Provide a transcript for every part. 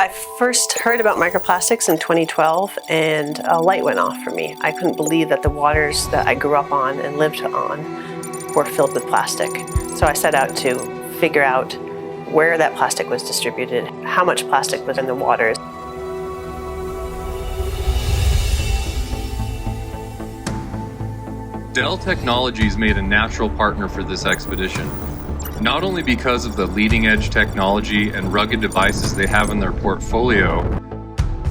I first heard about microplastics in 2012 and a light went off for me. I couldn't believe that the waters that I grew up on and lived on were filled with plastic. So I set out to figure out where that plastic was distributed, how much plastic was in the waters. Dell Technologies made a natural partner for this expedition, not only because of the leading-edge technology and rugged devices they have in their portfolio,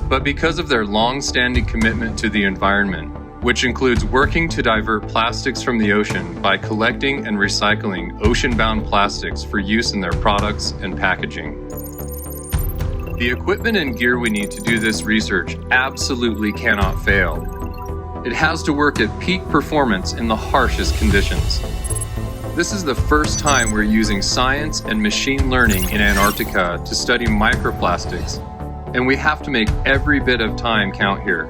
but because of their long-standing commitment to the environment, which includes working to divert plastics from the ocean by collecting and recycling ocean-bound plastics for use in their products and packaging. The equipment and gear we need to do this research absolutely cannot fail. It has to work at peak performance in the harshest conditions. This is the first time we're using science and machine learning in Antarctica to study microplastics, and we have to make every bit of time count here.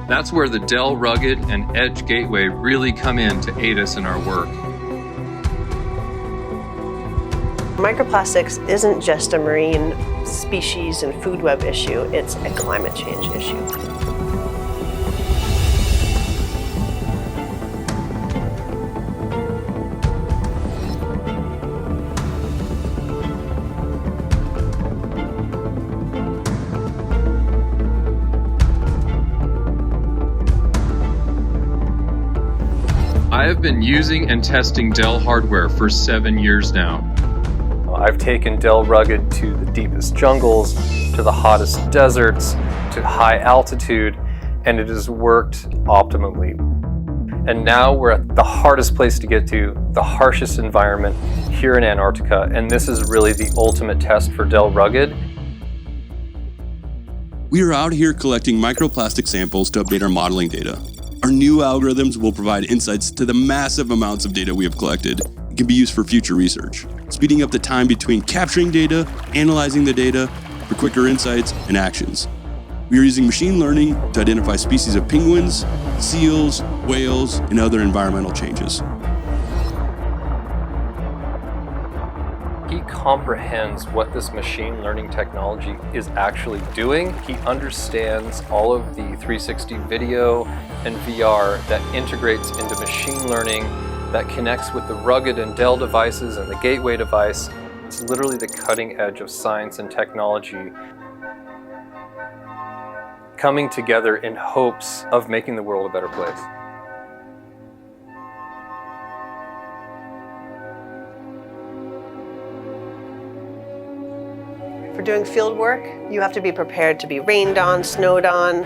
That's where the Dell Rugged and Edge Gateway really come in to aid us in our work. Microplastics isn't just a marine species and food web issue, it's a climate change issue. I have been using and testing Dell hardware for 7 years now. I've taken Dell Rugged to the deepest jungles, to the hottest deserts, to high altitude, and it has worked optimally. And now we're at the hardest place to get to, the harshest environment here in Antarctica, and this is really the ultimate test for Dell Rugged. We are out here collecting microplastic samples to update our modeling data. Our new algorithms will provide insights to the massive amounts of data we have collected and can be used for future research, speeding up the time between capturing data, analyzing the data for quicker insights and actions. We are using machine learning to identify species of penguins, seals, whales, and other environmental changes. He comprehends what this machine learning technology is actually doing. He understands all of the 360 video and VR that integrates into machine learning, that connects with the Rugged and Dell devices and the Gateway device. It's literally the cutting edge of science and technology coming together in hopes of making the world a better place. For doing field work, you have to be prepared to be rained on, snowed on,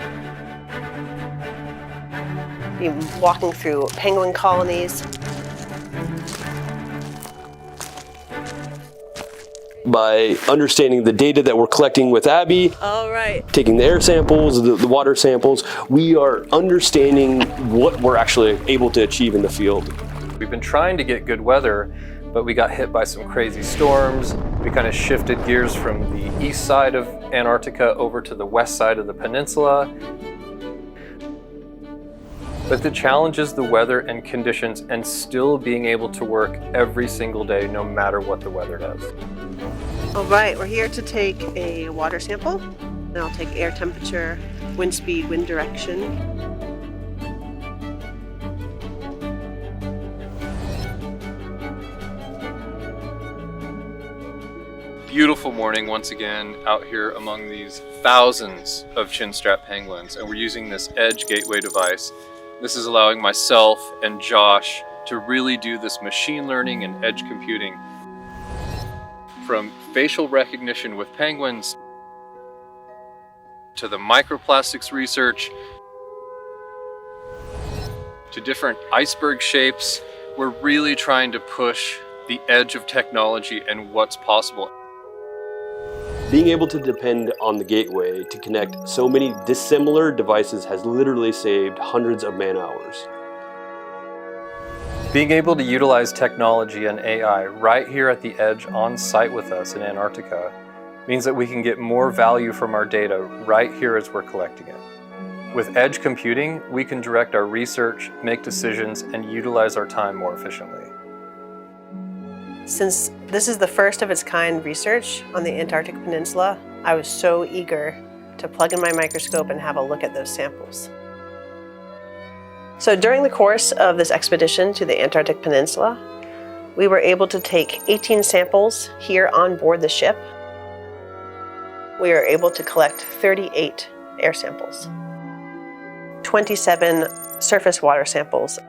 be walking through penguin colonies. By understanding the data that we're collecting with Abby, All right. taking the air samples, the water samples, we are understanding what we're actually able to achieve in the field. We've been trying to get good weather, but we got hit by some crazy storms. We kind of shifted gears from the east side of Antarctica over to the west side of the peninsula. But the challenge is the weather and conditions and still being able to work every single day, no matter what the weather does. All right, we're here to take a water sample. Then I'll take air temperature, wind speed, wind direction. Beautiful morning once again out here among these thousands of chinstrap penguins, and we're using this Edge Gateway device. This is allowing myself and Josh to really do this machine learning and edge computing. From facial recognition with penguins, to the microplastics research, to different iceberg shapes, we're really trying to push the edge of technology and what's possible. Being able to depend on the Gateway to connect so many dissimilar devices has literally saved hundreds of man-hours. Being able to utilize technology and AI right here at the edge on site with us in Antarctica means that we can get more value from our data right here as we're collecting it. With edge computing, we can direct our research, make decisions, and utilize our time more efficiently. Since this is the first of its kind research on the Antarctic Peninsula, I was so eager to plug in my microscope and have a look at those samples. So during the course of this expedition to the Antarctic Peninsula, we were able to take 18 samples here on board the ship. We were able to collect 38 air samples, 27 surface water samples,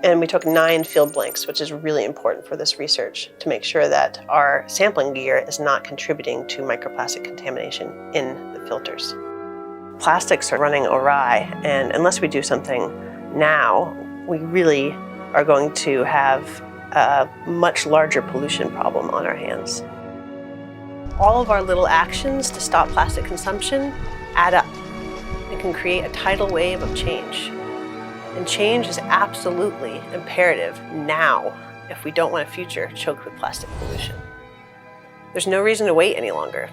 and we took 9 field blanks, which is really important for this research to make sure that our sampling gear is not contributing to microplastic contamination in the filters. Plastics are running awry, and unless we do something now, we really are going to have a much larger pollution problem on our hands. All of our little actions to stop plastic consumption add up and can create a tidal wave of change. And change is absolutely imperative now if we don't want a future choked with plastic pollution. There's no reason to wait any longer.